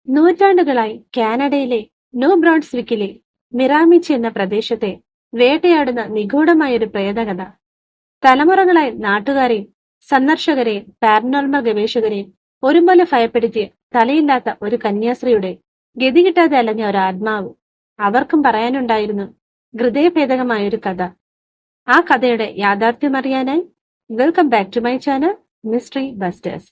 നൂറ്റാണ്ടുകളായി കാനഡയിലെ ന്യൂ ബ്രോൺസ്വിക്കിലെ മിറാമിച്ചി എന്ന പ്രദേശത്തെ വേട്ടയാടുന്ന നിഗൂഢമായൊരു പ്രേതകഥ. തലമുറകളായി നാട്ടുകാരെയും സന്ദർശകരെയും പാരനോർമൽ ഗവേഷകരെയും ഒരുപോലെ ഭയപ്പെടുത്തിയ തലയില്ലാത്ത ഒരു കന്യാസ്ത്രീയുടെ ഗതി കിട്ടാതെ അലഞ്ഞ ഒരു ആത്മാവ്. അവർക്കും പറയാനുണ്ടായിരുന്നു ഹൃദയഭേദകമായൊരു കഥ. ആ കഥയുടെ യാഥാർത്ഥ്യമറിയാനായി welcome back to my channel mystery busters.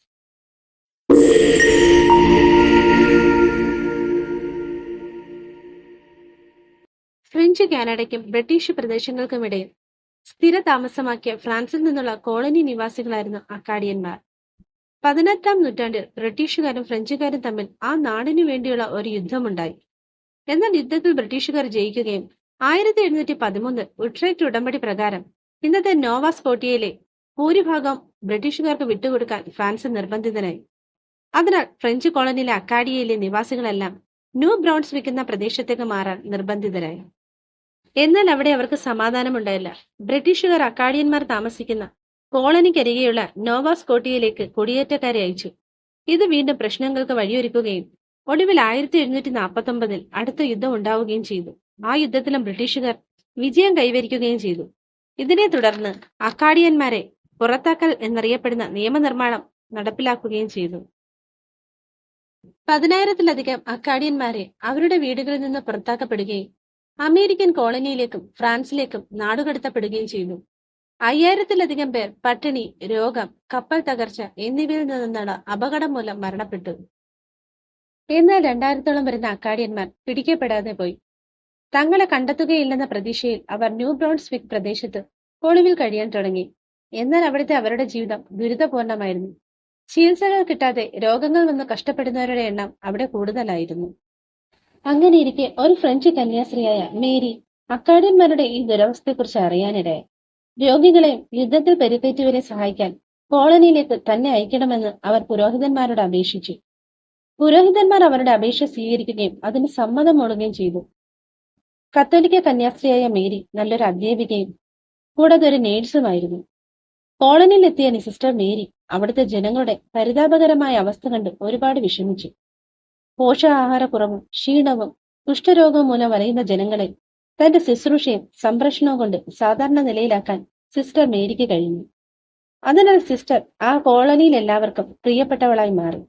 French കാനഡയ്ക്കും ബ്രിട്ടീഷ് പ്രദേശങ്ങൾക്കുമിടയിൽ സ്ഥിര താമസമാക്കിയ ഫ്രാൻസിൽ നിന്നുള്ള കോളനി നിവാസികളായിരുന്നു അക്കാഡിയന്മാർ. 18-ാം നൂറ്റാണ്ടിൽ ബ്രിട്ടീഷുകാരും ഫ്രഞ്ചുകാരും തമ്മിൽ ആ നാടിനു വേണ്ടിയുള്ള ഒരു യുദ്ധമുണ്ടായി. എന്നാൽ യുദ്ധത്തിൽ ബ്രിട്ടീഷുകാർ ജയിക്കുകയും 1713 ഉട്രെക്റ്റ് ഉടമ്പടി പ്രകാരം ഇന്നത്തെ നോവ സ്കോട്ടിയയിലെ ഭൂരിഭാഗം ബ്രിട്ടീഷുകാർക്ക് വിട്ടുകൊടുക്കാൻ ഫ്രാൻസ് നിർബന്ധിതനായി. അതിനാൽ ഫ്രഞ്ച് കോളനിയിലെ അക്കാഡിയയിലെ നിവാസികളെല്ലാം ന്യൂ ബ്രോൺസ്വിക്ക് എന്ന പ്രദേശത്തേക്ക് മാറാൻ നിർബന്ധിതരായി. എന്നാൽ അവിടെ അവർക്ക് സമാധാനമുണ്ടായില്ല. ബ്രിട്ടീഷുകാർ അക്കാഡിയന്മാർ താമസിക്കുന്ന കോളനിക്കരികെയുള്ള നോവ സ്കോട്ടിയയിലേക്ക് കുടിയേറ്റക്കാരെ അയച്ചു. ഇത് വീണ്ടും പ്രശ്നങ്ങൾക്ക് വഴിയൊരുക്കുകയും ഒടുവിൽ 1749 അടുത്ത യുദ്ധം ഉണ്ടാവുകയും ചെയ്തു. ആ യുദ്ധത്തിലും ബ്രിട്ടീഷുകാർ വിജയം കൈവരിക്കുകയും ചെയ്തു. ഇതിനെ തുടർന്ന് അക്കാഡിയന്മാരെ പുറത്താക്കൽ എന്നറിയപ്പെടുന്ന നിയമനിർമ്മാണം നടപ്പിലാക്കുകയും ചെയ്തു. 10,000-ലധികം അക്കാഡിയന്മാരെ അവരുടെ വീടുകളിൽ നിന്ന് പുറത്താക്കപ്പെടുകയും അമേരിക്കൻ കോളനിയിലേക്കും ഫ്രാൻസിലേക്കും നാടുകടത്തപ്പെടുകയും ചെയ്തു. 5,000-ലധികം പേർ പട്ടിണി, രോഗം, കപ്പൽ തകർച്ച എന്നിവയിൽ നിന്നുള്ള അപകടം മൂലം മരണപ്പെട്ടു. എന്നാൽ 2,000-ഓളം വരുന്ന അക്കാഡിയന്മാർ പിടിക്കപ്പെടാതെ പോയി. തങ്ങളെ കണ്ടെത്തുകയില്ലെന്ന പ്രതീക്ഷയിൽ അവർ ന്യൂ ബ്രോൺസ്വിക്ക് പ്രദേശത്ത് ഒളിവിൽ കഴിയാൻ തുടങ്ങി. എന്നാൽ അവിടുത്തെ അവരുടെ ജീവിതം ദുരിതപൂർണമായിരുന്നു. ചികിത്സകൾ കിട്ടാതെ രോഗങ്ങൾ വന്ന് കഷ്ടപ്പെടുന്നവരുടെ എണ്ണം അവിടെ കൂടുതലായിരുന്നു. അങ്ങനെയിരിക്കെ ഒരു ഫ്രഞ്ച് കന്യാസ്ത്രീയായ മേരി അക്കാഡിയന്മാരുടെ ഈ ദുരവസ്ഥയെക്കുറിച്ച് അറിയാനിടയായി. രോഗികളെയും യുദ്ധത്തിൽ പരിക്കേറ്റവരെ സഹായിക്കാൻ കോളനിയിലേക്ക് തന്നെ അയക്കണമെന്ന് അവർ പുരോഹിതന്മാരോട് അപേക്ഷിച്ചു. പുരോഹിതന്മാർ അവരുടെ അപേക്ഷ സ്വീകരിക്കുകയും അതിന് സമ്മതം മൂളുകയും ചെയ്തു. കത്തോലിക്ക കന്യാസ്ത്രീയായ മേരി നല്ലൊരു അധ്യാപികയും കൂടാതെ ഒരു നേഴ്സുമായിരുന്നു. കോളനിയിലെത്തിയ സിസ്റ്റർ മേരി അവിടുത്തെ ജനങ്ങളുടെ പരിതാപകരമായ അവസ്ഥ കണ്ട് ഒരുപാട് വിഷമിച്ചു. പോഷകാഹാരക്കുറവും ക്ഷീണവും കുഷ്ഠരോഗവും മൂലം വലയുന്ന ജനങ്ങളെ തന്റെ ശുശ്രൂഷയും സംരക്ഷണവും കൊണ്ട് സാധാരണ നിലയിലാക്കാൻ സിസ്റ്റർ മേരിക്ക് കഴിഞ്ഞു. അതിനാൽ സിസ്റ്റർ ആ കോളനിയിൽ എല്ലാവർക്കും പ്രിയപ്പെട്ടവളായി മാറി.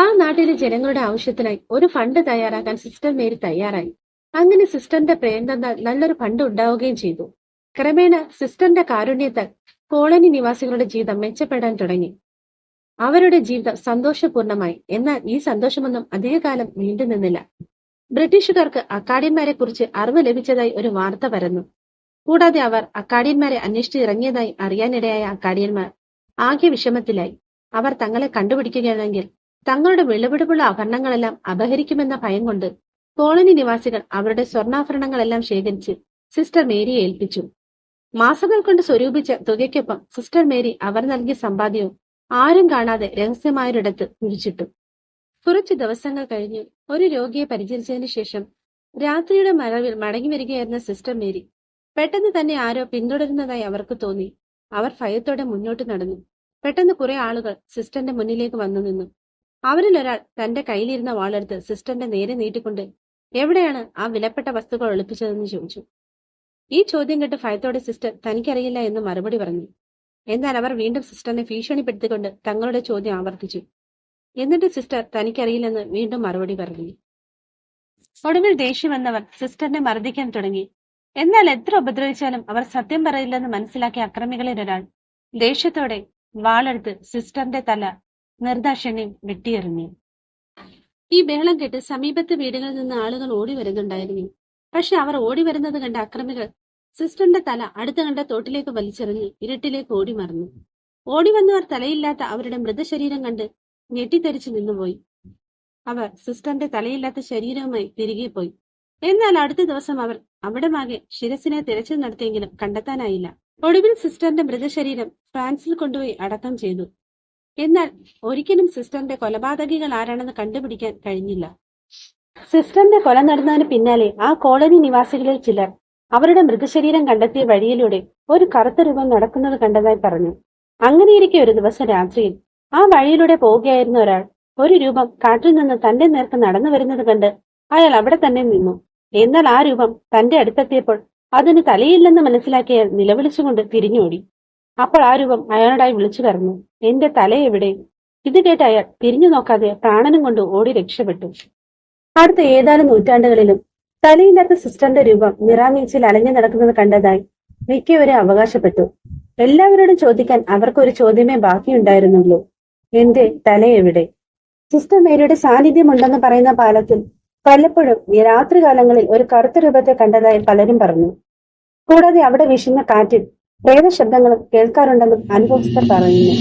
ആ നാട്ടിലെ ജനങ്ങളുടെ ആവശ്യത്തിനായി ഒരു ഫണ്ട് തയ്യാറാക്കാൻ സിസ്റ്റർ മേരി തയ്യാറായി. അങ്ങനെ സിസ്റ്ററിന്റെ പ്രേരണ നല്ലൊരു ഫണ്ട് ഉണ്ടാവുകയും ചെയ്തു. ക്രമേണ സിസ്റ്ററിന്റെ കാരുണ്യത്താൽ കോളനി നിവാസികളുടെ ജീവിതം മെച്ചപ്പെടാൻ തുടങ്ങി. അവരുടെ ജീവിതം സന്തോഷപൂർണമായി. എന്നാൽ ഈ സന്തോഷമൊന്നും അധികകാലം നീണ്ടു നിന്നില്ല. ബ്രിട്ടീഷുകാർക്ക് അക്കാഡിയന്മാരെ കുറിച്ച് അറിവ് ലഭിച്ചതായി ഒരു വാർത്ത പരന്നു. കൂടാതെ അവർ അക്കാഡിയന്മാരെ അന്വേഷിച്ച് ഇറങ്ങിയതായി അറിയാനിടയായ അക്കാഡിയന്മാർ ആകെ വിഷമത്തിലായി. അവർ തങ്ങളെ കണ്ടുപിടിക്കുകയാണെങ്കിൽ തങ്ങളുടെ വിലപിടിപ്പുള്ള ആഭരണങ്ങളെല്ലാം അപഹരിക്കുമെന്ന ഭയം കൊണ്ട് കോളനി നിവാസികൾ അവരുടെ സ്വർണ്ണാഭരണങ്ങളെല്ലാം ശേഖരിച്ച് സിസ്റ്റർ മേരിയെ ഏൽപ്പിച്ചു. മാസങ്ങൾ കൊണ്ട് സ്വരൂപിച്ച തുകയ്ക്കൊപ്പം സിസ്റ്റർ മേരി അവർ നൽകിയ സമ്പാദ്യവും ആരും കാണാതെ രഹസ്യമായൊരിടത്ത് കുഴിച്ചിട്ടു. കുറച്ചു ദിവസങ്ങൾ കഴിഞ്ഞ് ഒരു രോഗിയെ പരിചരിച്ചതിന് ശേഷം രാത്രിയുടെ മറവിൽ മടങ്ങി വരികയായിരുന്ന സിസ്റ്റർ മേരി പെട്ടെന്ന് തന്നെ ആരോ പിന്തുടരുന്നതായി അവർക്ക് തോന്നി. അവർ ഭയത്തോടെ മുന്നോട്ട് നടന്നു. പെട്ടെന്ന് കുറെ ആളുകൾ സിസ്റ്ററിന്റെ മുന്നിലേക്ക് വന്നു നിന്നു. അവരിൽ ഒരാൾ തന്റെ കയ്യിലിരുന്ന വാളെടുത്ത് സിസ്റ്ററിന്റെ നേരെ നീട്ടിക്കൊണ്ട് എവിടെയാണ് ആ വിലപ്പെട്ട വസ്തുക്കൾ ഒളിപ്പിച്ചതെന്ന് ചോദിച്ചു. ഈ ചോദ്യം കേട്ട് ഭയത്തോടെ സിസ്റ്റർ തനിക്കറിയില്ല എന്ന് മറുപടി പറഞ്ഞു. എന്നാൽ അവർ വീണ്ടും സിസ്റ്ററിനെ ഭീഷണിപ്പെടുത്തിക്കൊണ്ട് തങ്ങളുടെ ചോദ്യം ആവർത്തിച്ചു. എന്നിട്ട് സിസ്റ്റർ തനിക്കറിയില്ലെന്ന് വീണ്ടും മറുപടി പറഞ്ഞു. ഒടുവിൽ ദേഷ്യം വന്നവർ സിസ്റ്ററിനെ മർദ്ദിക്കാൻ തുടങ്ങി. എന്നാൽ എത്ര ഉപദ്രവിച്ചാലും അവർ സത്യം പറയില്ലെന്ന് മനസ്സിലാക്കിയ അക്രമികളിൽ ഒരാൾ ദേഷ്യത്തോടെ വാളെടുത്ത് സിസ്റ്ററിന്റെ തല നിർദാക്ഷിണ്യം വെട്ടിയെറിഞ്ഞു. ഈ ബഹളം കേട്ട് സമീപത്തെ വീടുകളിൽ നിന്ന് ആളുകൾ ഓടി വരുന്നുണ്ടായിരുന്നു. പക്ഷെ അവർ ഓടി വരുന്നത് കണ്ട അക്രമികൾ സിസ്റ്ററിന്റെ തല അടുത്ത കണ്ട തോട്ടിലേക്ക് വലിച്ചെറിഞ്ഞ് ഇരുട്ടിലേക്ക് ഓടി മറന്നു. ഓടി വന്നവർ തലയില്ലാത്ത അവരുടെ മൃതശരീരം കണ്ട് ഞെട്ടിത്തെറിച്ചു നിന്നുപോയി. അവർ സിസ്റ്ററിന്റെ തലയില്ലാത്ത ശരീരവുമായി തിരികെ പോയി. എന്നാൽ അടുത്ത ദിവസം അവർ അവിടമാകെ ശിരസിനെ തിരച്ചിൽ നടത്തിയെങ്കിലും കണ്ടെത്താനായില്ല. ഒടുവിൽ സിസ്റ്ററിന്റെ മൃതശരീരം ഫ്രാൻസിൽ കൊണ്ടുപോയി അടക്കം ചെയ്തു. എന്നാൽ ഒരിക്കലും സിസ്റ്ററിന്റെ കൊലപാതകികൾ ആരാണെന്ന് കണ്ടുപിടിക്കാൻ കഴിഞ്ഞില്ല. സിസ്റ്ററിന്റെ കൊല നടന്നതിന് പിന്നാലെ ആ കോളനി നിവാസികളിൽ ചിലർ അവരുടെ മൃതശരീരം കണ്ടെത്തിയ വഴിയിലൂടെ ഒരു കറുത്ത രൂപം നടക്കുന്നത് കണ്ടതായി പറഞ്ഞു. അങ്ങനെയിരിക്കെ ഒരു ദിവസം രാത്രിയിൽ ആ വഴിയിലൂടെ പോവുകയായിരുന്ന ഒരാൾ ഒരു രൂപം കാട്ടിൽ നിന്ന് തന്റെ നേർക്ക് നടന്നു വരുന്നത് കണ്ട് അയാൾ അവിടെ തന്നെ നിന്നു. എന്നാൽ ആ രൂപം തന്റെ അടുത്തെത്തിയപ്പോൾ അതിന് തലയില്ലെന്ന് മനസ്സിലാക്കിയ അയാൾ നിലവിളിച്ചുകൊണ്ട് തിരിഞ്ഞോടി. അപ്പോൾ ആ രൂപം അയാളോടായി വിളിച്ചു പറഞ്ഞു, എന്റെ തല എവിടെ? ഇത് കേട്ട് അയാൾ തിരിഞ്ഞു നോക്കാതെ പ്രാണനും കൊണ്ട് ഓടി രക്ഷപ്പെട്ടു. അടുത്ത ഏതാനും നൂറ്റാണ്ടുകളിലും തലയില്ലാത്ത സിസ്റ്ററിന്റെ രൂപം മിറാമീച്ചിൽ അലഞ്ഞു നടക്കുന്നത് കണ്ടതായി മിക്കവരും അവകാശപ്പെട്ടു. എല്ലാവരോടും ചോദിക്കാൻ അവർക്കൊരു ചോദ്യമേ ബാക്കിയുണ്ടായിരുന്നുള്ളൂ, എന്റെ തല എവിടെ? സിസ്റ്റർ മേരിയുടെ സാന്നിധ്യമുണ്ടെന്ന് പറയുന്ന പാലത്തിൽ പലപ്പോഴും രാത്രികാലങ്ങളിൽ ഒരു കറുത്ത രൂപത്തെ കണ്ടതായി പലരും പറഞ്ഞു. കൂടാതെ അവിടെ വീശുന്ന കാറ്റിൽ പ്രേത ശബ്ദങ്ങളും കേൾക്കാറുണ്ടെന്നും അനുഭവസ്ഥർ പറയുന്നു.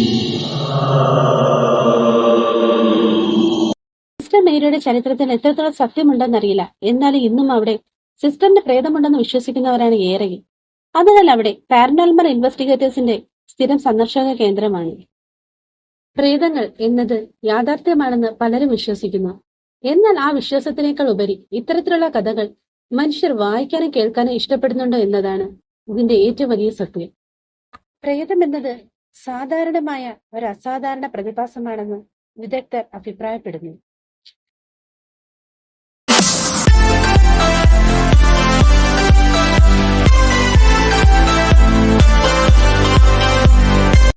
സിസ്റ്റർ മേരിയുടെ ചരിത്രത്തിൽ എത്രത്തോളം സത്യമുണ്ടെന്നറിയില്ല. എന്നാലും ഇന്നും അവിടെ സിസ്റ്ററിന്റെ പ്രേതമുണ്ടെന്ന് വിശ്വസിക്കുന്നവരാണ് ഏറെ. അതിനാൽ അവിടെ പാരനോർമൽ ഇൻവെസ്റ്റിഗേറ്റേഴ്സിന്റെ സ്ഥിരം സന്ദർശക കേന്ദ്രമാണ്. പ്രേതങ്ങൾ എന്നത് യാഥാർത്ഥ്യമാണെന്ന് പലരും വിശ്വസിക്കുന്നു. എന്നാൽ ആ വിശ്വാസത്തിനേക്കാൾ ഉപരി ഇത്തരത്തിലുള്ള കഥകൾ മനുഷ്യർ വായിക്കാനും കേൾക്കാനും ഇഷ്ടപ്പെടുന്നുണ്ടോ എന്നതാണ് ഇതിന്റെ ഏറ്റവും വലിയ സത്യം. പ്രേതം എന്നത് സാധാരണമായ ഒരു അസാധാരണ പ്രതിഭാസമാണെന്ന് വിദഗ്ധർ അഭിപ്രായപ്പെടുന്നു.